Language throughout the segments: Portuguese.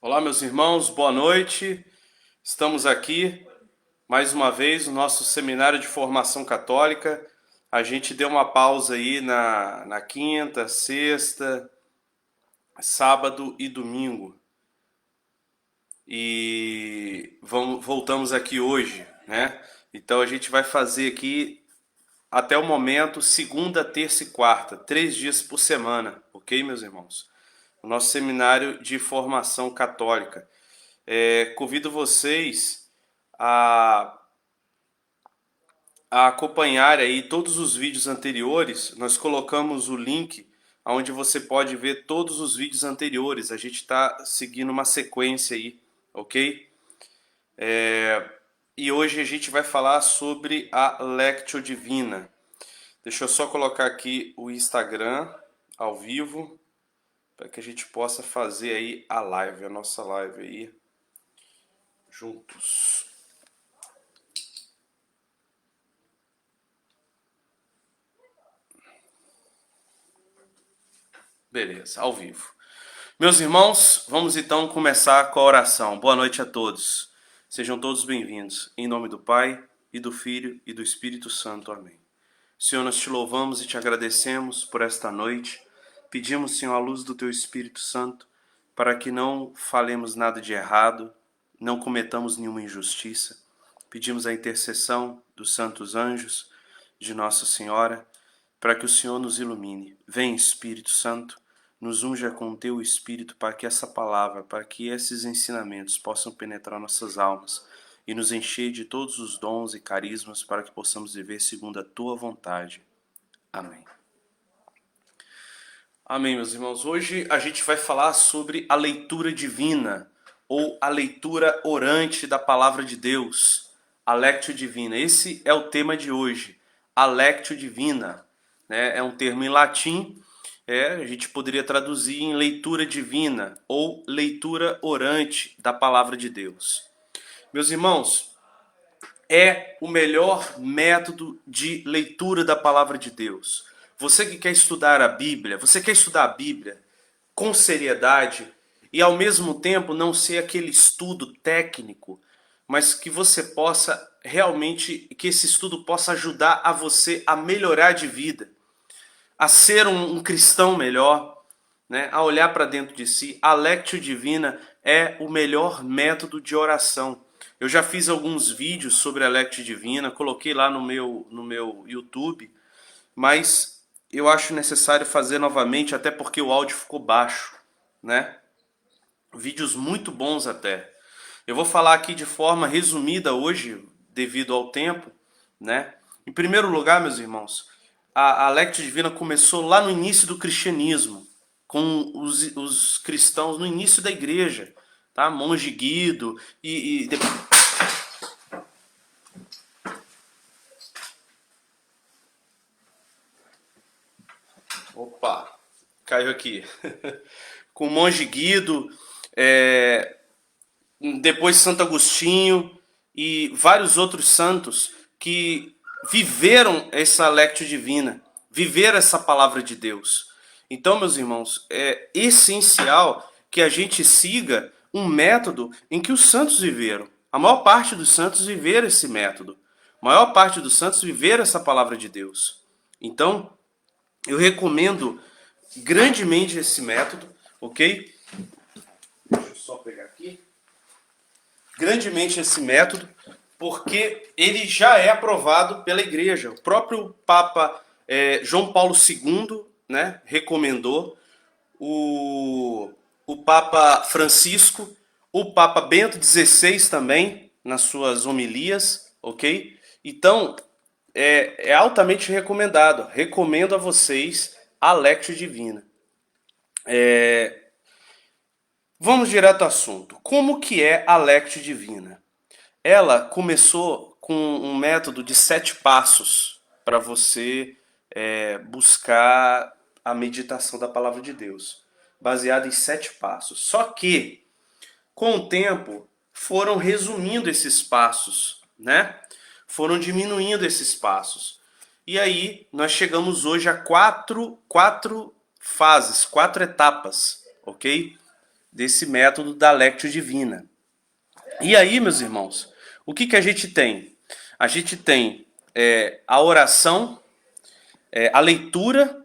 Olá, meus irmãos, boa noite. Estamos aqui mais uma vez no nosso seminário de formação católica. A gente deu uma pausa aí na quinta, sexta, sábado e domingo. Voltamos aqui hoje, né? Então a gente vai fazer aqui até o momento segunda, terça e quarta, 3 dias por semana, ok, meus irmãos? O nosso seminário de formação católica. Convido vocês a, a acompanhar aí todos os vídeos anteriores. Nós colocamos o link onde você pode ver todos os vídeos anteriores. A gente está seguindo uma sequência aí, ok? E hoje a gente vai falar sobre a Lectio Divina. Deixa eu só colocar aqui o Instagram ao vivo para que a gente possa fazer aí a live, a nossa live aí juntos. Beleza, ao vivo. Meus irmãos, vamos então começar com a oração. Boa noite a todos. Sejam todos bem-vindos. Em nome do Pai, e do Filho, e do Espírito Santo. Amém. Senhor, nós te louvamos e te agradecemos por esta noite. Pedimos, Senhor, a luz do teu Espírito Santo, para que não falemos nada de errado, não cometamos nenhuma injustiça. Pedimos a intercessão dos santos anjos, de Nossa Senhora, para que o Senhor nos ilumine. Vem, Espírito Santo, nos unja com o teu Espírito para que essa palavra, para que esses ensinamentos possam penetrar nossas almas e nos encher de todos os dons e carismas para que possamos viver segundo a tua vontade. Amém. Amém, meus irmãos. Hoje a gente vai falar sobre a leitura divina ou a leitura orante da palavra de Deus, a Lectio Divina. Esse é o tema de hoje, a Lectio Divina. É um termo em latim, a gente poderia traduzir em leitura divina ou leitura orante da palavra de Deus. Meus irmãos, é o melhor método de leitura da palavra de Deus. Você que quer estudar a Bíblia, você quer estudar a Bíblia com seriedade e ao mesmo tempo não ser aquele estudo técnico, mas que você possa realmente, que esse estudo possa ajudar a você a melhorar de vida, a ser um cristão melhor, né? A olhar para dentro de si. A Lectio Divina é o melhor método de oração. Eu já fiz alguns vídeos sobre a Lectio Divina, coloquei lá no meu YouTube, mas eu acho necessário fazer novamente, até porque o áudio ficou baixo, né? Vídeos muito bons até. Eu vou falar aqui de forma resumida hoje, devido ao tempo, né? Em primeiro lugar, meus irmãos, a Lectio Divina começou lá no início do cristianismo, com os cristãos no início da igreja, tá? Monge Guido e opa, caiu aqui. Com o Monge Guido, depois Santo Agostinho e vários outros santos que viveram essa Lectio Divina, viveram essa palavra de Deus. Então, meus irmãos, é essencial que a gente siga um método em que os santos viveram. A maior parte dos santos viveram esse método. A maior parte dos santos viveram essa palavra de Deus. Então, eu recomendo grandemente esse método, ok? Deixa eu só pegar aqui. Grandemente esse método, porque ele já é aprovado pela Igreja. O próprio Papa João Paulo II, né, recomendou, o Papa Francisco, o Papa Bento XVI também, nas suas homilias, ok? Então, é altamente recomendado. Recomendo a vocês a Lectio Divina. Vamos direto ao assunto. Como que é a Lectio Divina? Ela começou com um método de 7 passos para você buscar a meditação da palavra de Deus, baseado em 7 passos. Só que, com o tempo, foram resumindo esses passos, né? Foram diminuindo esses passos. E aí, nós chegamos hoje a quatro fases, 4 etapas, ok? desse método da Lectio Divina. E aí, meus irmãos, o que a gente tem? A gente tem a oração, a leitura,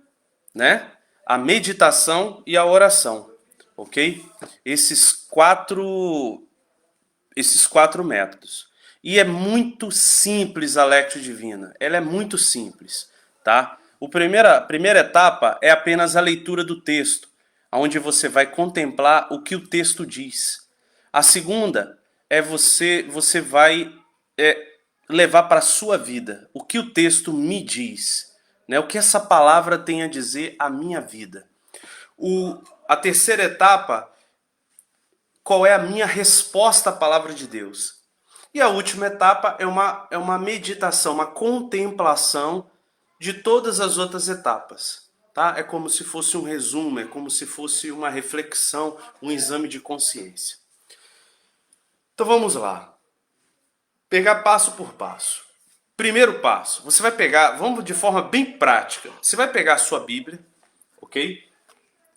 né? A meditação e a oração, ok? Esses quatro métodos. E é muito simples a Lectio Divina. Ela é muito simples, tá? A primeira etapa é apenas a leitura do texto, onde você vai contemplar o que o texto diz. A segunda é você vai levar para a sua vida o que o texto me diz, né? O que essa palavra tem a dizer à minha vida. A terceira etapa, qual é a minha resposta à palavra de Deus. E a última etapa é uma meditação, uma contemplação de todas as outras etapas. Tá? É como se fosse um resumo, é como se fosse uma reflexão, um exame de consciência. Então vamos lá. Pegar passo por passo. Primeiro passo, você vai pegar, vamos de forma bem prática. Você vai pegar a sua Bíblia, ok?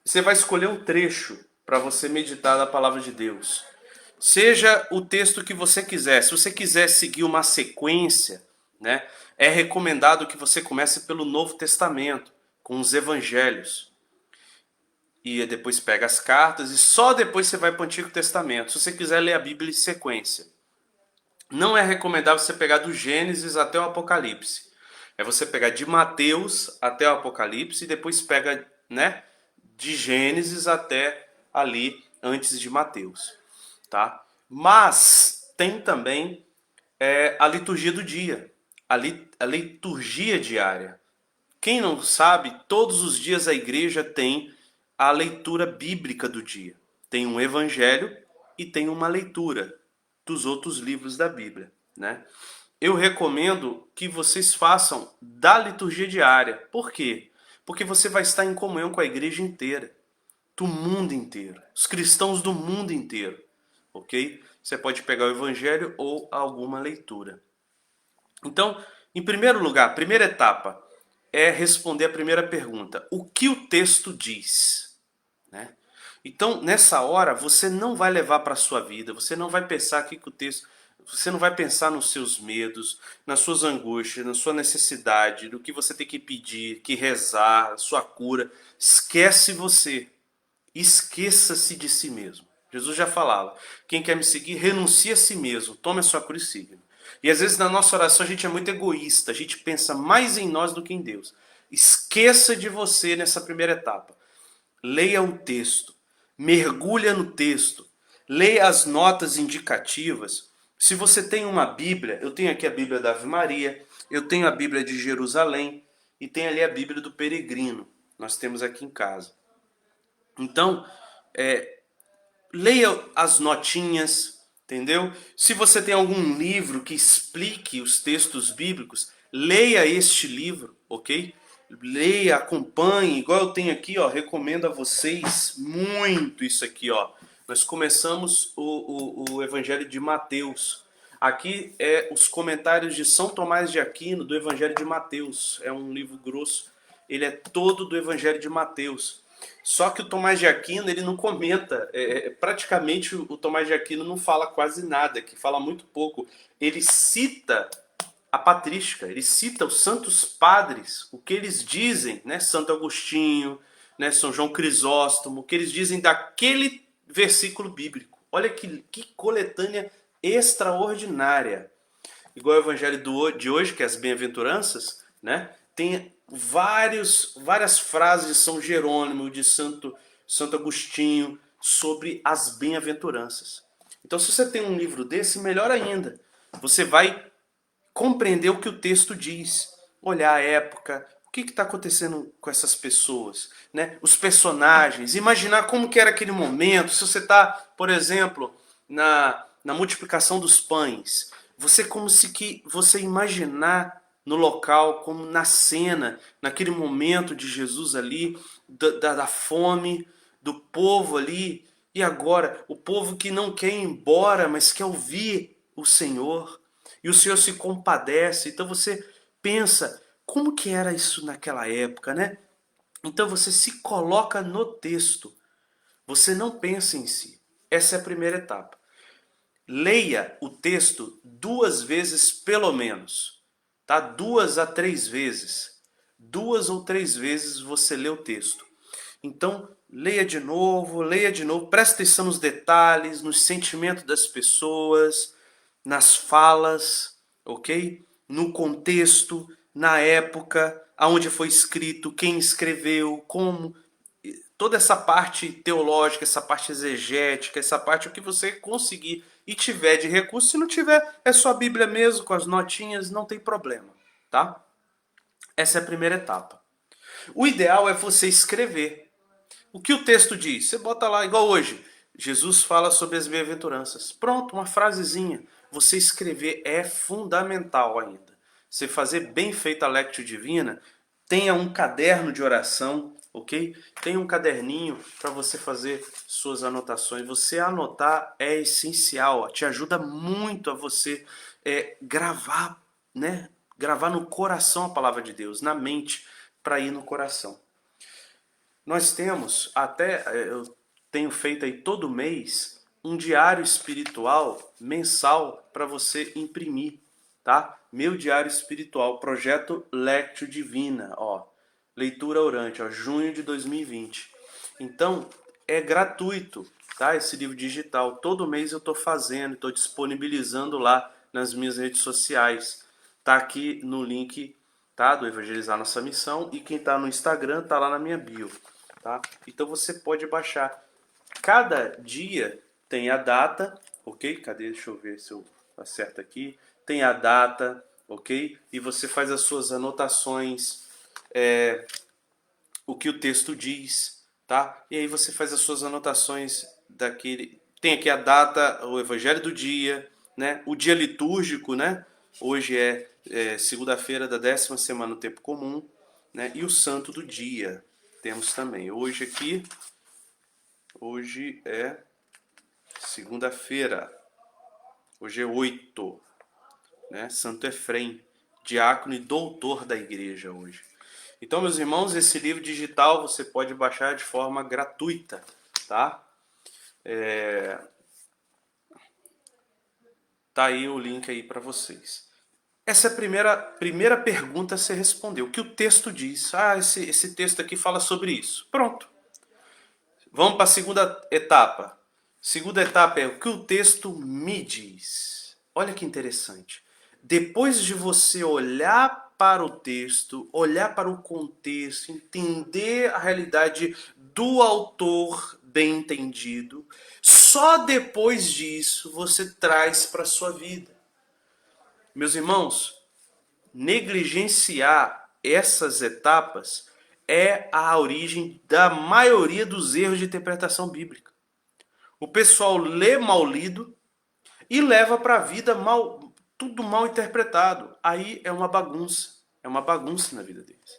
Você vai escolher um trecho para você meditar na palavra de Deus. Seja o texto que você quiser. Se você quiser seguir uma sequência, né, é recomendado que você comece pelo Novo Testamento, com os evangelhos. E depois pega as cartas e só depois você vai para o Antigo Testamento. Se você quiser ler a Bíblia em sequência. Não é recomendável você pegar do Gênesis até o Apocalipse. É você pegar de Mateus até o Apocalipse e depois pega, né, de Gênesis até ali antes de Mateus, tá? Mas tem também a liturgia do dia, a liturgia diária. Quem não sabe, todos os dias a igreja tem a leitura bíblica do dia. Tem um evangelho e tem uma leitura dos outros livros da Bíblia, né? Eu recomendo que vocês façam da liturgia diária. Por quê? Porque você vai estar em comunhão com a igreja inteira, do mundo inteiro, os cristãos do mundo inteiro, ok? Você pode pegar o evangelho ou alguma leitura. Então, em primeiro lugar, a primeira etapa é responder a primeira pergunta. O que o texto diz? Né? Então, nessa hora, você não vai levar para a sua vida, você não vai pensar aqui que o texto... Você não vai pensar nos seus medos, nas suas angústias, na sua necessidade, do que você tem que pedir, que rezar, a sua cura. Esquece você. Esqueça-se de si mesmo. Jesus já falava, quem quer me seguir, renuncie a si mesmo, tome a sua cruz e siga-me. E às vezes na nossa oração a gente é muito egoísta, a gente pensa mais em nós do que em Deus. Esqueça de você nessa primeira etapa. Leia o texto, mergulha no texto, leia as notas indicativas. Se você tem uma Bíblia, eu tenho aqui a Bíblia da Ave Maria, eu tenho a Bíblia de Jerusalém e tem ali a Bíblia do Peregrino. Nós temos aqui em casa. Então, leia as notinhas, entendeu? Se você tem algum livro que explique os textos bíblicos, leia este livro, ok? Leia, acompanhe, igual eu tenho aqui, ó, recomendo a vocês muito isso aqui, ó. Nós começamos o Evangelho de Mateus. Aqui é os comentários de São Tomás de Aquino do Evangelho de Mateus. É um livro grosso, ele é todo do Evangelho de Mateus. Só que o Tomás de Aquino, ele não comenta, praticamente o Tomás de Aquino não fala quase nada, que fala muito pouco. Ele cita a patrística, ele cita os santos padres, o que eles dizem, né? Santo Agostinho, né? São João Crisóstomo, o que eles dizem daquele versículo bíblico. Olha que coletânea extraordinária. Igual o evangelho de hoje, que é as bem-aventuranças, né? Tem várias frases de São Jerônimo, de Santo Agostinho, sobre as bem-aventuranças. Então, se você tem um livro desse, melhor ainda. Você vai compreender o que o texto diz, olhar a época, o que está acontecendo com essas pessoas, né? Os personagens, imaginar como que era aquele momento. Se você está, por exemplo, na multiplicação dos pães, você imaginar no local, como na cena, naquele momento de Jesus ali, da fome, do povo ali, e agora o povo que não quer ir embora, mas quer ouvir o Senhor, e o Senhor se compadece. Então você pensa, como que era isso naquela época, né? Então você se coloca no texto. Você não pensa em si. Essa é a primeira etapa. Leia o texto 2 vezes pelo menos, tá? 2 a 3 vezes. 2 ou 3 vezes você lê o texto. Então, leia de novo, preste atenção nos detalhes, nos sentimentos das pessoas, nas falas, ok? No contexto, na época, aonde foi escrito, quem escreveu, como. Toda essa parte teológica, essa parte exegética, essa parte o que você conseguir e tiver de recurso. Se não tiver, é só a Bíblia mesmo, com as notinhas, não tem problema, tá? Essa é a primeira etapa. O ideal é você escrever. O que o texto diz? Você bota lá, igual hoje. Jesus fala sobre as bem-aventuranças. Pronto, uma frasezinha. Você escrever é fundamental ainda. Você fazer bem feita a Lectio Divina, tenha um caderno de oração, ok? Tenha um caderninho para você fazer suas anotações. Você anotar é essencial, te ajuda muito a você gravar, né? Gravar no coração a palavra de Deus, na mente, para ir no coração. Nós temos, eu tenho feito aí todo mês, um diário espiritual mensal para você imprimir, tá? Meu diário espiritual, projeto Lectio Divina, ó, leitura orante, ó, junho de 2020. Então, é gratuito, tá? Esse livro digital. Todo mês eu estou fazendo, estou disponibilizando lá nas minhas redes sociais. Tá aqui no link, tá? Do Evangelizar Nossa Missão. E quem tá no Instagram tá lá na minha bio. Tá? Então você pode baixar. Cada dia tem a data, ok? Cadê? Deixa eu ver se eu acerto aqui. Tem a data, ok? E você faz as suas anotações, o que o texto diz, tá? E aí você faz as suas anotações daquele. Tem aqui a data, o Evangelho do dia, né? O dia litúrgico, né? Hoje é segunda-feira da 10ª semana no tempo comum, né? E o santo do dia temos também. Hoje é segunda-feira. Hoje é 8, né? Santo Efrem, diácono e doutor da igreja hoje. Então, meus irmãos, esse livro digital você pode baixar de forma gratuita, tá? Tá aí o link aí para vocês. Essa é a primeira pergunta a ser respondeu. O que o texto diz? Ah, esse texto aqui fala sobre isso. Pronto. Vamos para a segunda etapa. Segunda etapa é o que o texto me diz. Olha que interessante. Depois de você olhar para o texto, olhar para o contexto, entender a realidade do autor bem entendido, só depois disso você traz para a sua vida. Meus irmãos, negligenciar essas etapas é a origem da maioria dos erros de interpretação bíblica. O pessoal lê mal lido e leva para a vida tudo mal interpretado. Aí é uma bagunça na vida deles.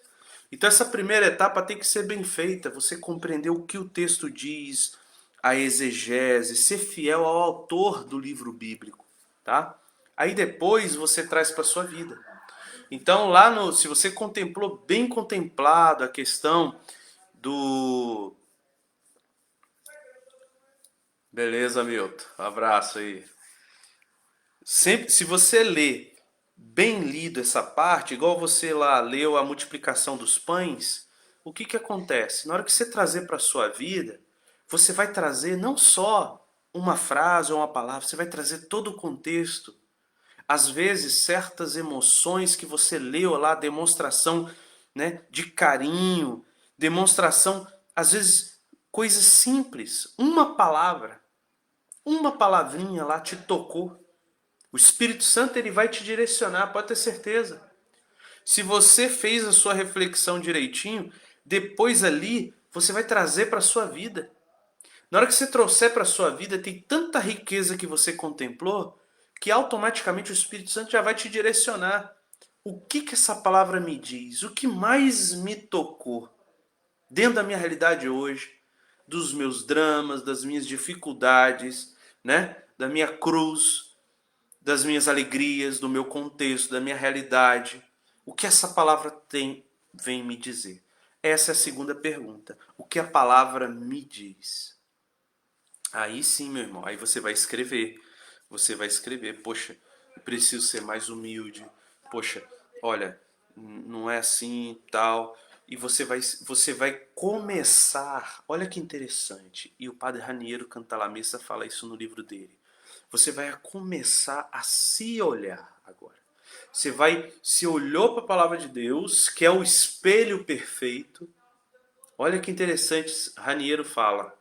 Então essa primeira etapa tem que ser bem feita, você compreender o que o texto diz, a exegese, ser fiel ao autor do livro bíblico, tá? Aí depois você traz para sua vida. Então lá no, se você contemplou bem contemplado a questão do. Beleza, Milton. Abraço aí. Sempre, se você lê bem lido essa parte, igual você lá leu a multiplicação dos pães, o que que acontece? Na hora que você trazer para a sua vida, você vai trazer não só uma frase ou uma palavra, você vai trazer todo o contexto. Às vezes, certas emoções que você leu lá, demonstração, né, de carinho, demonstração, às vezes, coisas simples, uma palavrinha lá te tocou. O Espírito Santo ele vai te direcionar, pode ter certeza. Se você fez a sua reflexão direitinho, depois ali você vai trazer para a sua vida. Na hora que você trouxer para a sua vida, tem tanta riqueza que você contemplou, que automaticamente o Espírito Santo já vai te direcionar. O que que essa palavra me diz? O que mais me tocou dentro da minha realidade hoje, dos meus dramas, das minhas dificuldades, né? Da minha cruz, das minhas alegrias, do meu contexto, da minha realidade. O que essa palavra vem me dizer? Essa é a segunda pergunta. O que a palavra me diz? Aí sim, meu irmão, aí você vai escrever. Você vai escrever, poxa, eu preciso ser mais humilde. Poxa, olha, não é assim, tal. E você vai começar. Olha que interessante. E o padre Raniero Cantalamessa fala isso no livro dele. Você vai começar a se olhar agora. Se olhou para a palavra de Deus, que é o espelho perfeito. Olha que interessante, Raniero fala.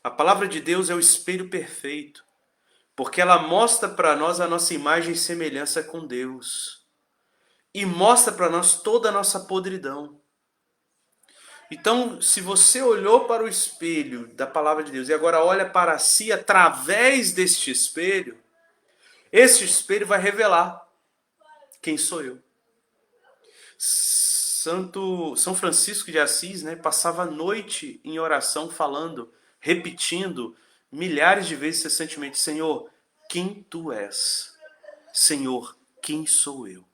A palavra de Deus é o espelho perfeito, porque ela mostra para nós a nossa imagem e semelhança com Deus. E mostra para nós toda a nossa podridão. Então, se você olhou para o espelho da palavra de Deus e agora olha para si através deste espelho, este espelho vai revelar quem sou eu. São Francisco de Assis, né, passava a noite em oração falando, repetindo milhares de vezes incessantemente: Senhor, quem tu és? Senhor, quem sou eu?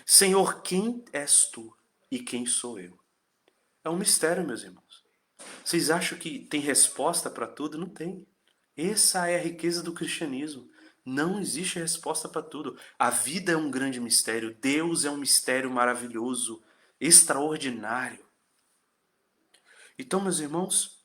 Senhor, quem és tu e quem sou eu? É um mistério, meus irmãos. Vocês acham que tem resposta para tudo? Não tem. Essa é a riqueza do cristianismo. Não existe resposta para tudo. A vida é um grande mistério. Deus é um mistério maravilhoso, extraordinário. Então, meus irmãos,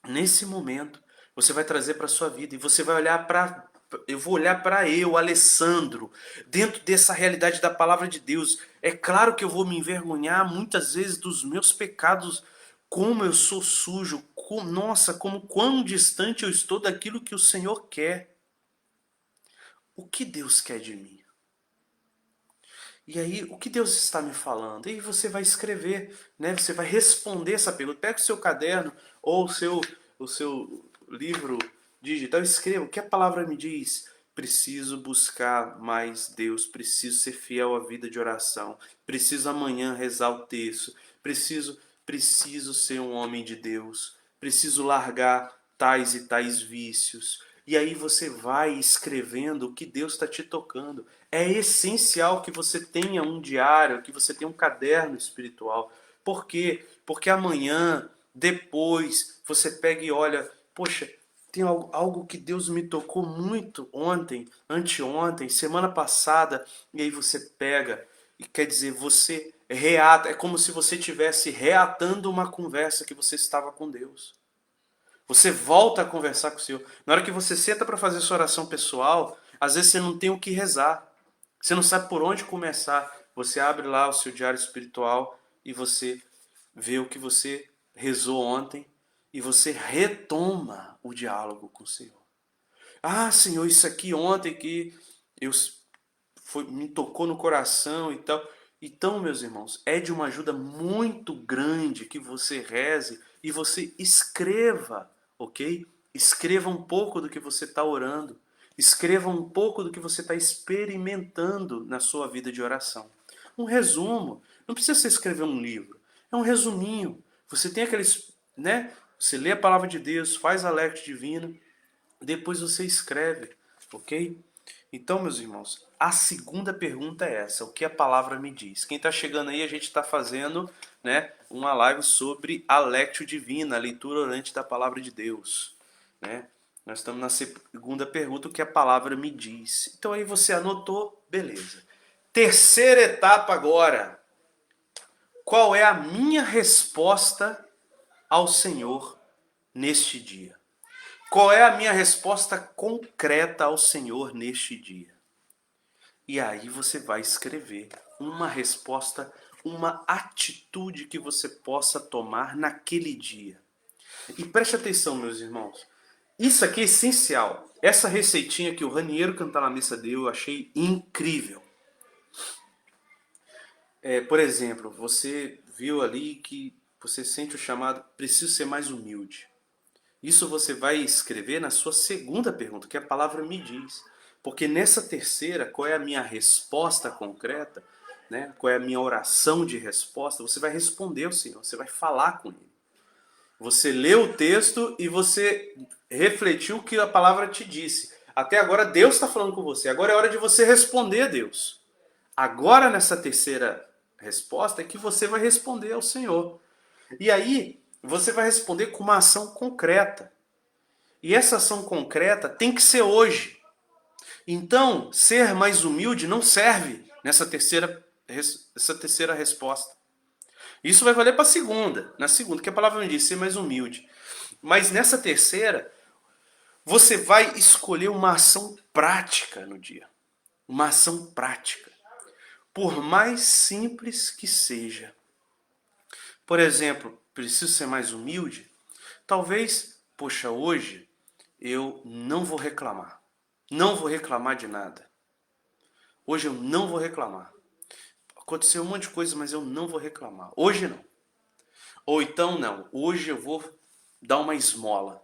nesse momento, você vai trazer para a sua vida e você vai olhar para. Eu vou olhar para eu, Alessandro, dentro dessa realidade da palavra de Deus. É claro que eu vou me envergonhar muitas vezes dos meus pecados, como eu sou sujo, nossa, como quão distante eu estou daquilo que o Senhor quer. O que Deus quer de mim? E aí, o que Deus está me falando? E aí você vai escrever, né? Você vai responder essa pergunta. Pega o seu caderno ou o seu livro digital, escreva o que a palavra me diz. Preciso buscar mais Deus, preciso ser fiel à vida de oração, preciso amanhã rezar o texto, preciso ser um homem de Deus, preciso largar tais e tais vícios. E aí você vai escrevendo o que Deus está te tocando. É essencial que você tenha um diário, que você tenha um caderno espiritual. Por quê? Porque amanhã, depois, você pega e olha, poxa, tem algo que Deus me tocou muito ontem, anteontem, semana passada, e aí você pega e quer dizer, você reata, é como se você estivesse reatando uma conversa que você estava com Deus. Você volta a conversar com o Senhor. Na hora que você senta para fazer sua oração pessoal, às vezes você não tem o que rezar. Você não sabe por onde começar. Você abre lá o seu diário espiritual e você vê o que você rezou ontem e você retoma o diálogo com o Senhor. Ah, Senhor, isso aqui ontem que eu me tocou no coração e tal. Então, meus irmãos, é de uma ajuda muito grande que você reze e você escreva, ok? Escreva um pouco do que você está orando. Escreva um pouco do que você está experimentando na sua vida de oração. Um resumo. Não precisa você escrever um livro. É um resuminho. Você tem aqueles, né? Você lê a palavra de Deus, faz a lectio divina, depois você escreve, ok? Então, meus irmãos, a segunda pergunta é essa: o que a palavra me diz? Quem está chegando aí, a gente está fazendo, né, uma live sobre a Lectio Divina, a leitura orante da palavra de Deus, né? Nós estamos na segunda pergunta: o que a palavra me diz? Então aí você anotou, beleza. Terceira etapa agora: qual é a minha resposta ao Senhor neste dia? Qual é a minha resposta concreta ao Senhor neste dia? E aí você vai escrever uma resposta, uma atitude que você possa tomar naquele dia. E preste atenção, meus irmãos. Isso aqui é essencial. Essa receitinha que o Raniero Cantalamessa deu, eu achei incrível. Por exemplo, você viu ali que você sente o chamado, preciso ser mais humilde. Isso você vai escrever na sua segunda pergunta, que a palavra me diz. Porque nessa terceira, qual é a minha resposta concreta, né? Qual é a minha oração de resposta? Você vai responder ao Senhor, você vai falar com Ele. Você leu o texto e você refletiu o que a palavra te disse. Até agora Deus está falando com você. Agora é hora de você responder a Deus. Agora nessa terceira resposta é que você vai responder ao Senhor. E aí você vai responder com uma ação concreta. E essa ação concreta tem que ser hoje. Então, ser mais humilde não serve essa terceira resposta. Isso vai valer para a segunda. Na segunda, que a palavra me diz, ser mais humilde. Mas nessa terceira, você vai escolher uma ação prática no dia. Uma ação prática. Por mais simples que seja. Por exemplo, preciso ser mais humilde? Talvez, poxa, hoje eu não vou reclamar. Não vou reclamar de nada. Hoje eu não vou reclamar. Aconteceu um monte de coisa, mas eu não vou reclamar. Hoje não. Ou então não. Hoje eu vou dar uma esmola.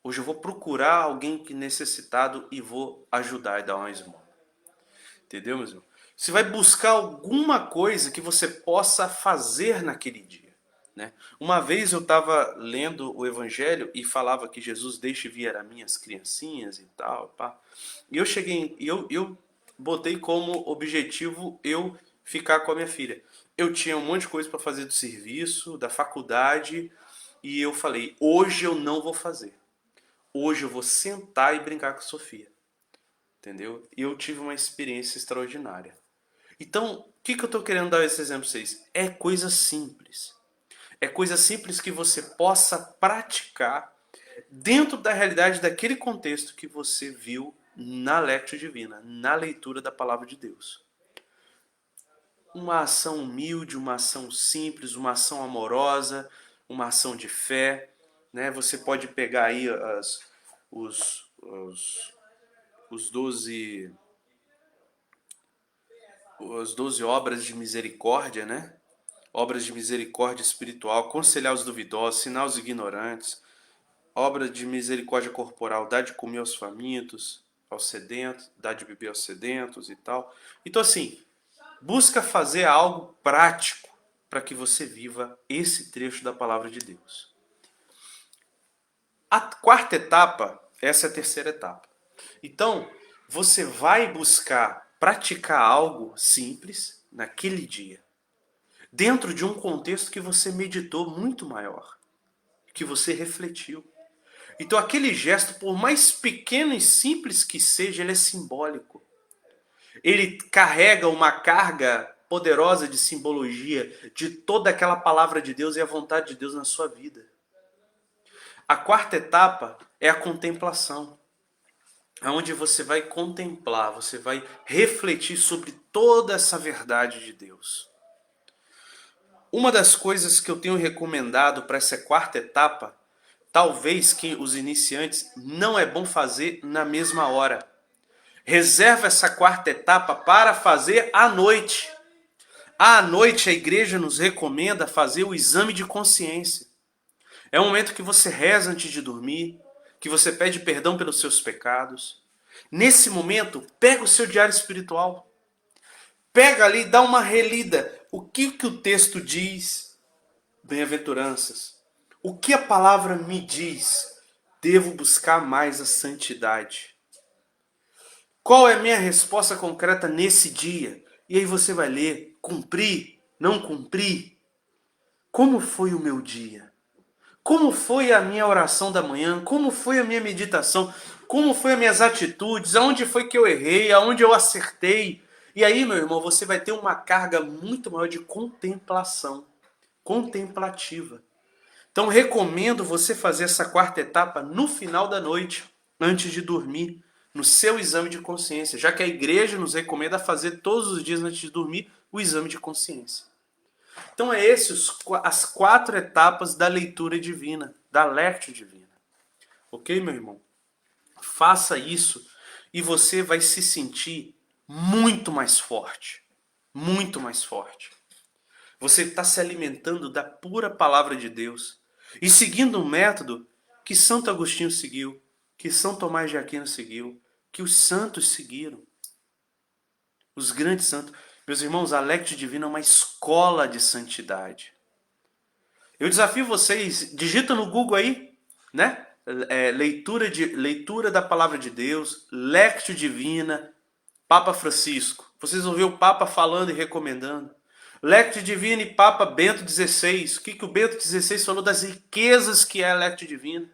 Hoje eu vou procurar alguém que necessitado e vou ajudar e dar uma esmola. Entendeu, meu irmão? Você vai buscar alguma coisa que você possa fazer naquele dia. Né? Uma vez eu estava lendo o Evangelho e falava que Jesus deixe vir a mim as criancinhas e tal. Pá. E eu cheguei, eu botei como objetivo eu ficar com a minha filha. Eu tinha um monte de coisa para fazer do serviço, da faculdade, e eu falei, hoje eu não vou fazer. Hoje eu vou sentar e brincar com a Sofia. Entendeu? E eu tive uma experiência extraordinária. Então, o que eu estou querendo dar esse exemplo para vocês? É coisa simples. É coisa simples que você possa praticar dentro da realidade daquele contexto que você viu na Lectio Divina, na leitura da Palavra de Deus. Uma ação humilde, uma ação simples, uma ação amorosa, uma ação de fé. Né? Você pode pegar aí os 12 obras de misericórdia, né? Obras de misericórdia espiritual, aconselhar os duvidosos, ensinar os ignorantes, obra de misericórdia corporal, dar de comer aos famintos, aos sedentos, dar de beber aos sedentos e tal. Então assim, busca fazer algo prático para que você viva esse trecho da palavra de Deus. A quarta etapa, essa é a terceira etapa. Então, você vai buscar praticar algo simples naquele dia, dentro de um contexto que você meditou muito maior, que você refletiu. Então aquele gesto, por mais pequeno e simples que seja, ele é simbólico. Ele carrega uma carga poderosa de simbologia de toda aquela palavra de Deus e a vontade de Deus na sua vida. A quarta etapa é a contemplação, onde você vai contemplar, você vai refletir sobre toda essa verdade de Deus. Uma das coisas que eu tenho recomendado para essa quarta etapa, talvez que os iniciantes não é bom fazer na mesma hora. Reserva essa quarta etapa para fazer à noite. À noite a igreja nos recomenda fazer o exame de consciência. É um momento que você reza antes de dormir, que você pede perdão pelos seus pecados. Nesse momento, pega o seu diário espiritual. Pega ali, dá uma relida. O que o texto diz? Bem-aventuranças. O que a palavra me diz? Devo buscar mais a santidade. Qual é a minha resposta concreta nesse dia? E aí você vai ler, cumprir, não cumprir. Como foi o meu dia? Como foi a minha oração da manhã? Como foi a minha meditação? Como foi as minhas atitudes? Aonde foi que eu errei? Aonde eu acertei? E aí, meu irmão, você vai ter uma carga muito maior de contemplação, contemplativa. Então, recomendo você fazer essa quarta etapa no final da noite, antes de dormir, no seu exame de consciência, já que a igreja nos recomenda fazer todos os dias antes de dormir o exame de consciência. Então, é as 4 etapas da leitura divina, da Lectio Divina. Ok, meu irmão? Faça isso e você vai se sentir muito mais forte. Muito mais forte. Você está se alimentando da pura palavra de Deus e seguindo um método que Santo Agostinho seguiu, que São Tomás de Aquino seguiu, que os santos seguiram. Os grandes santos. Meus irmãos, a Lectio Divina é uma escola de santidade. Eu desafio vocês, digita no Google aí, né? Leitura da palavra de Deus, Lectio Divina, Papa Francisco. Vocês vão ver o Papa falando e recomendando. Lectio Divina e Papa Bento XVI. O que o Bento XVI falou das riquezas que é a Lectio Divina?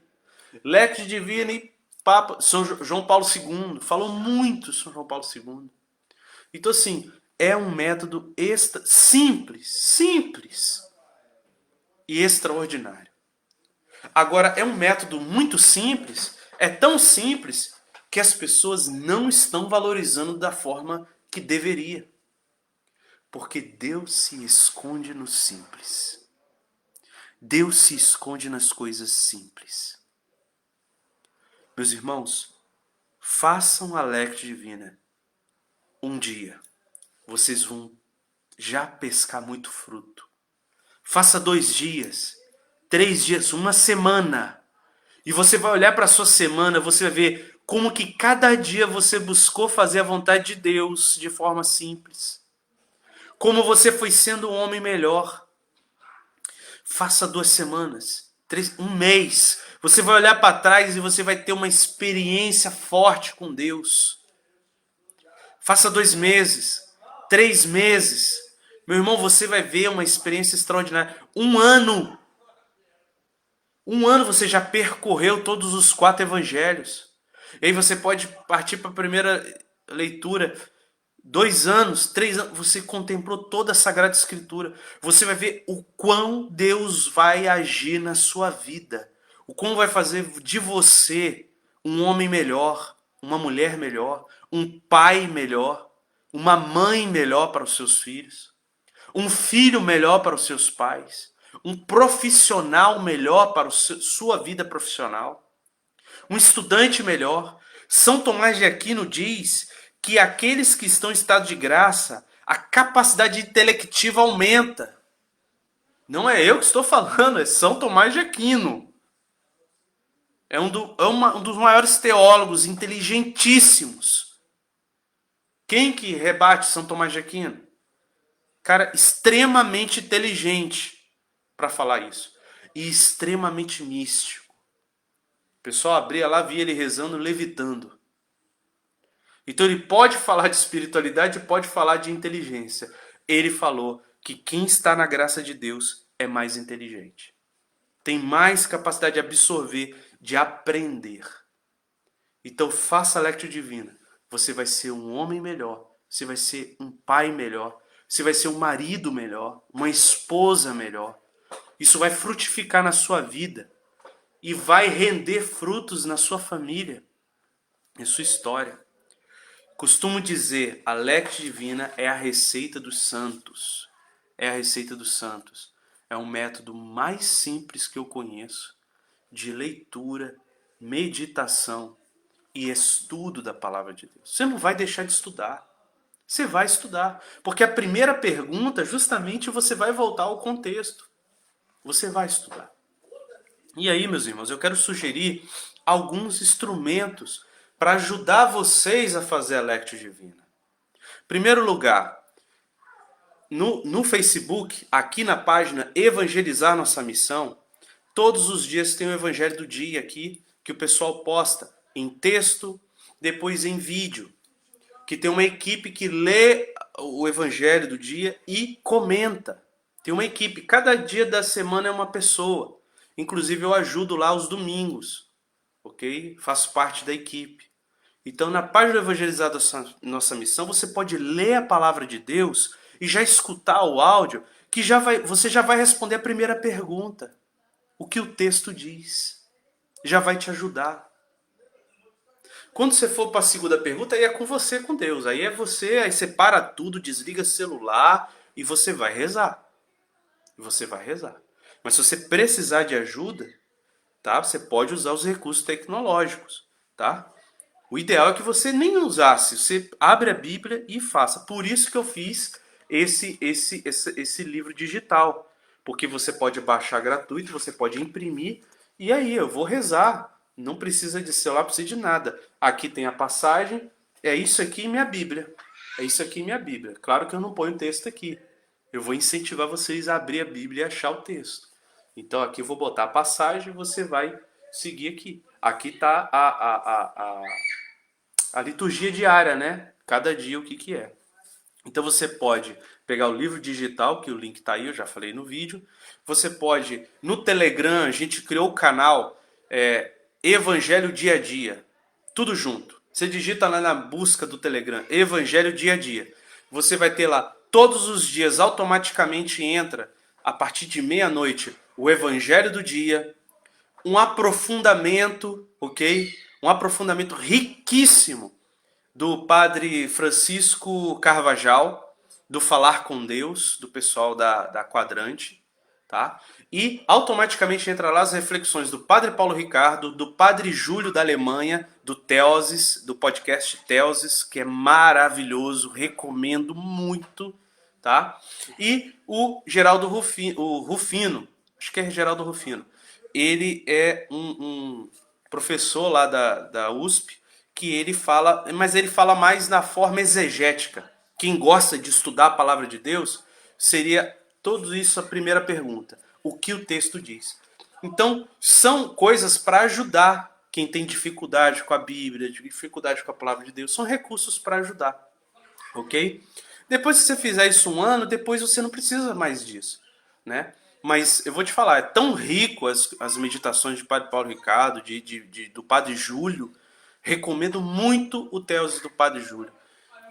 Lectio Divina e Papa São João Paulo II. Falou muito São João Paulo II. Então, assim, é um método simples e extraordinário. Agora, é um método muito simples, é tão simples que as pessoas não estão valorizando da forma que deveria. Porque Deus se esconde no simples. Deus se esconde nas coisas simples. Meus irmãos, façam a Lectio Divina. Um dia, vocês vão já pescar muito fruto. Faça 2 dias, 3 dias, uma semana. E você vai olhar para a sua semana, você vai ver como que cada dia você buscou fazer a vontade de Deus de forma simples. Como você foi sendo um homem melhor. Faça 2 semanas, 1 mês. Você vai olhar para trás e você vai ter uma experiência forte com Deus. Faça 2 meses, 3 meses. Meu irmão, você vai ver uma experiência extraordinária. 1 ano. 1 ano você já percorreu todos os 4 evangelhos. E aí você pode partir para a primeira leitura. 2 anos, 3 anos, você contemplou toda a Sagrada Escritura. Você vai ver o quão Deus vai agir na sua vida. O quão vai fazer de você um homem melhor, uma mulher melhor, um pai melhor, uma mãe melhor para os seus filhos, um filho melhor para os seus pais, um profissional melhor para sua vida profissional, um estudante melhor. São Tomás de Aquino diz que aqueles que estão em estado de graça, a capacidade intelectiva aumenta. Não é eu que estou falando, é São Tomás de Aquino. É um dos maiores teólogos, inteligentíssimos. Quem que rebate São Tomás de Aquino? Cara extremamente inteligente para falar isso. E extremamente místico. O pessoal abria lá, via ele rezando, levitando. Então ele pode falar de espiritualidade e pode falar de inteligência. Ele falou que quem está na graça de Deus é mais inteligente. Tem mais capacidade de absorver, de aprender. Então faça a Lectio Divina. Você vai ser um homem melhor. Você vai ser um pai melhor. Você vai ser um marido melhor. Uma esposa melhor. Isso vai frutificar na sua vida. E vai render frutos na sua família. Em sua história. Costumo dizer, a Lectio Divina é a receita dos santos. É a receita dos santos. É um método mais simples que eu conheço de leitura, meditação e estudo da palavra de Deus. Você não vai deixar de estudar. Você vai estudar. Porque a primeira pergunta, justamente, você vai voltar ao contexto. Você vai estudar. E aí, meus irmãos, eu quero sugerir alguns instrumentos para ajudar vocês a fazer a Lectio Divina. Em primeiro lugar, no Facebook, aqui na página Evangelizar Nossa Missão, todos os dias tem o Evangelho do Dia aqui, que o pessoal posta em texto, depois em vídeo. Que tem uma equipe que lê o Evangelho do Dia e comenta. Tem uma equipe, cada dia da semana é uma pessoa. Inclusive eu ajudo lá aos domingos, ok? Faço parte da equipe. Então, na página do Evangelizar Nossa Missão, você pode ler a palavra de Deus e já escutar o áudio, que você já vai responder a primeira pergunta. O que o texto diz. Já vai te ajudar. Quando você for para a segunda pergunta, aí é com você, com Deus. Aí você para tudo, desliga o celular e você vai rezar. Você vai rezar. Mas se você precisar de ajuda, tá? Você pode usar os recursos tecnológicos, tá? O ideal é que você nem usasse. Você abre a Bíblia e faça. Por isso que eu fiz esse livro digital. Porque você pode baixar gratuito, você pode imprimir. E aí, eu vou rezar. Não precisa de celular, precisa de nada. Aqui tem a passagem. É isso aqui em minha Bíblia. É isso aqui em minha Bíblia. Claro que eu não ponho o texto aqui. Eu vou incentivar vocês a abrir a Bíblia e achar o texto. Então aqui eu vou botar a passagem e você vai seguir aqui. Aqui está a liturgia diária, né? Cada dia o que é. Então você pode pegar o livro digital, que o link está aí, eu já falei no vídeo. Você pode, no Telegram, a gente criou o canal Evangelho Dia a Dia. Tudo junto. Você digita lá na busca do Telegram, Evangelho Dia a Dia. Você vai ter lá, todos os dias, automaticamente entra, a partir de meia-noite, o Evangelho do Dia, um aprofundamento, ok? Um aprofundamento riquíssimo do padre Francisco Carvajal, do Falar com Deus, do pessoal da Quadrante, tá? E automaticamente entra lá as reflexões do padre Paulo Ricardo, do padre Júlio da Alemanha, do Teoses, do podcast Teoses, que é maravilhoso, recomendo muito, tá? E o Geraldo Rufino, o Rufino, acho que é Geraldo Rufino. Ele é um professor lá da USP, que ele fala, mas ele fala mais na forma exegética. Quem gosta de estudar a palavra de Deus, seria tudo isso a primeira pergunta. O que o texto diz? Então, são coisas para ajudar quem tem dificuldade com a Bíblia, dificuldade com a palavra de Deus. São recursos para ajudar, ok? Depois que você fizer isso um ano, depois você não precisa mais disso, né? Mas eu vou te falar, é tão rico as meditações de Padre Paulo Ricardo, do Padre Júlio. Recomendo muito o Teoses do Padre Júlio,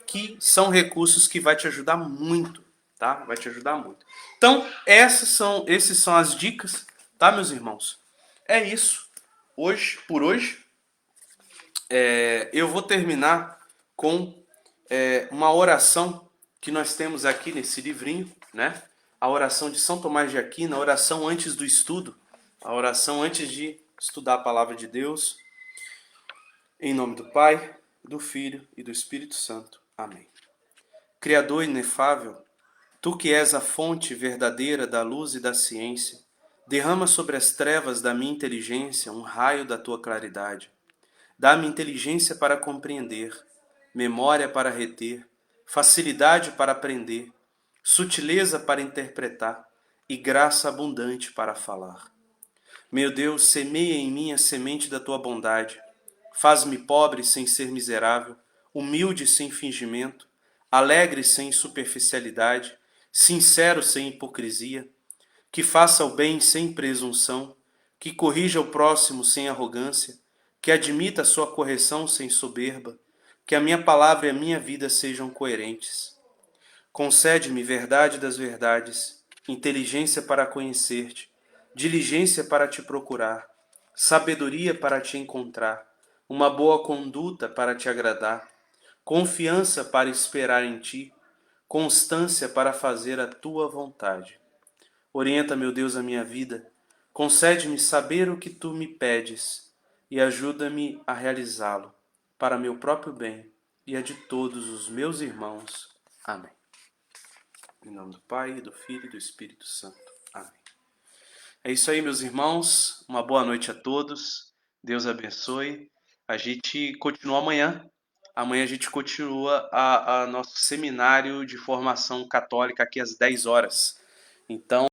que são recursos que vai te ajudar muito, tá? Vai te ajudar muito. Então, esses são as dicas, tá, meus irmãos? É isso. Por hoje, eu vou terminar com uma oração que nós temos aqui nesse livrinho, né? A oração de São Tomás de Aquino, a oração antes do estudo, a oração antes de estudar a palavra de Deus. Em nome do Pai, do Filho e do Espírito Santo. Amém. Criador inefável, tu que és a fonte verdadeira da luz e da ciência, derrama sobre as trevas da minha inteligência um raio da tua claridade. Dá-me inteligência para compreender, memória para reter, facilidade para aprender, sutileza para interpretar e graça abundante para falar. Meu Deus, semeia em mim a semente da tua bondade. Faz-me pobre sem ser miserável, humilde sem fingimento, alegre sem superficialidade, sincero sem hipocrisia, que faça o bem sem presunção, que corrija o próximo sem arrogância, que admita a sua correção sem soberba, que a minha palavra e a minha vida sejam coerentes. Concede-me verdade das verdades, inteligência para conhecer-te, diligência para te procurar, sabedoria para te encontrar, uma boa conduta para te agradar, confiança para esperar em ti, constância para fazer a tua vontade. Orienta, meu Deus, a minha vida, concede-me saber o que tu me pedes e ajuda-me a realizá-lo, para meu próprio bem e a de todos os meus irmãos. Amém. Em nome do Pai, do Filho e do Espírito Santo. Amém. É isso aí, meus irmãos. Uma boa noite a todos. Deus abençoe. A gente continua amanhã. Amanhã a gente continua a nosso seminário de formação católica aqui às 10 horas. Então,